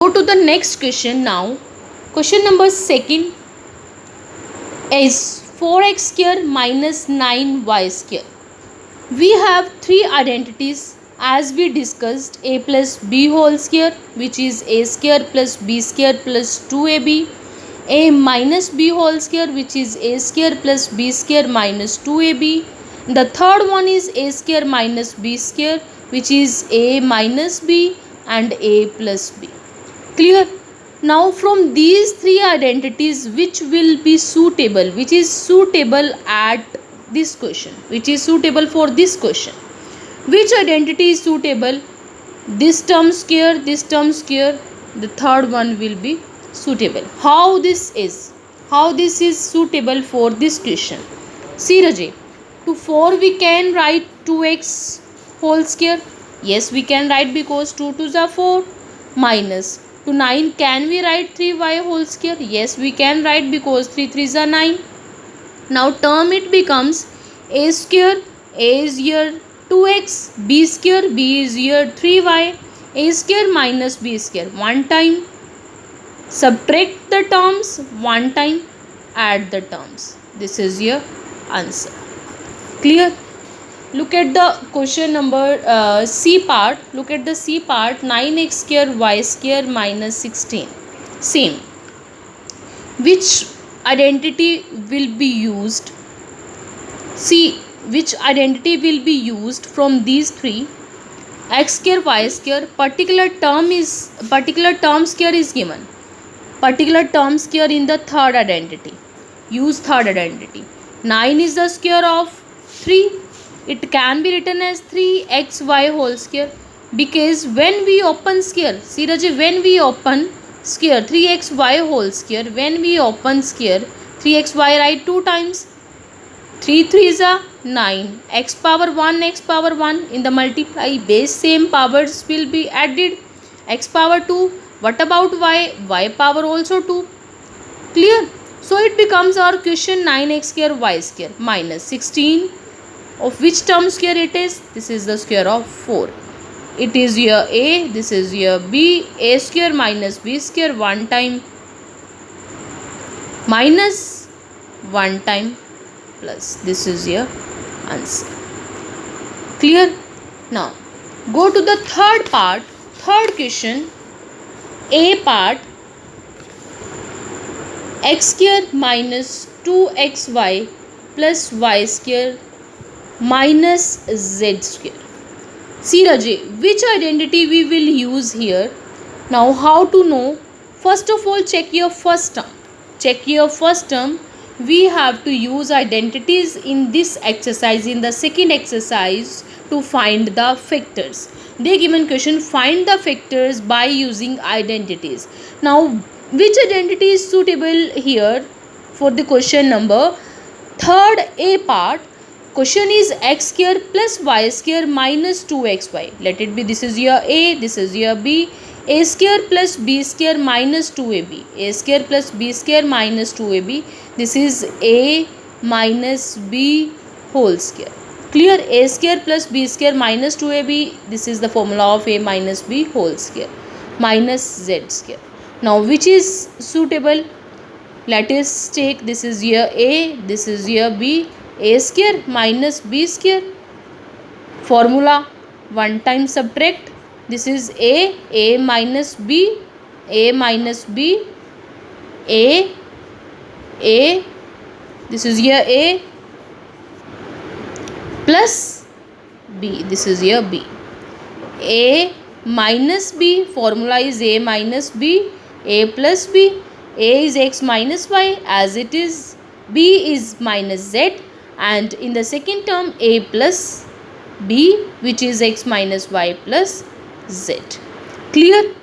Go to the next question now. Question number second is 4x square minus 9y square. We have three identities as we discussed: a plus b whole square, which is a square plus b square plus 2ab; a minus b whole square, which is a square plus b square minus 2ab. The third one is a square minus b square, which is a minus b and a plus b. Clear? Now from these three identities, which will be suitable, which is suitable at this question, which is suitable for this question? Which identity is suitable? This term square, this term square, the third one will be suitable. How this is suitable for this question? See Rajay, to 4 we can write 2x whole square. Yes, we can write because 2 2s are 4. Minus to 9, can we write 3y whole square? Yes, we can write because 3 3s are 9. Now term it becomes a square, a is here 2x, b square, b is here 3y, a square minus b square one time, subtract the terms one time, add the terms. This is your answer. Clear? Look at the question number C part. Look at the C part. 9x square y square minus 16. Same. Which identity will be used? See, which identity will be used from these three? X square y square. Particular term square is given. Particular term square in the third identity. Use third identity. 9 is the square of 3. It can be written as 3xy whole square, because when we open square, see Rajay, when we open square 3xy whole square, when we open square 3xy, write 2 times. 3 3s are 9, x power 1, x power 1, in the multiply base same powers will be added. X power 2, what about y? Y power also 2. Clear? So it becomes our question 9x square y square minus 16. Of which term square it is? This is the square of 4. It is here a, this is here b, a square minus b square one time, minus one time, plus. This is your answer. Clear? Now go to the third part, third question. A part, x square minus 2xy plus y square minus z square. See Rajay, which identity we will use here? Now how to know? First of all, check your first term. Check your first term. We have to use identities in this exercise, in the second exercise, to find the factors. They given question, find the factors by using identities. Now which identity is suitable here for the question number third A part? Question is x square plus y square minus 2xy. Let it be, this is your a, this is your b. A square plus b square minus 2ab. A square plus b square minus 2ab. This is a minus b whole square. Clear? A square plus b square minus 2ab. This is the formula of a minus b whole square minus z square. Now which is suitable? Let us take, this is your a, this is your b. A square minus b square, formula one time subtract. This is a minus b, a minus b, a, this is your a plus b, this is your b. A minus b, formula is a minus b, a plus b. A is x minus y as it is, b is minus z, and in the second term a plus b, which is x minus y plus z. Clear?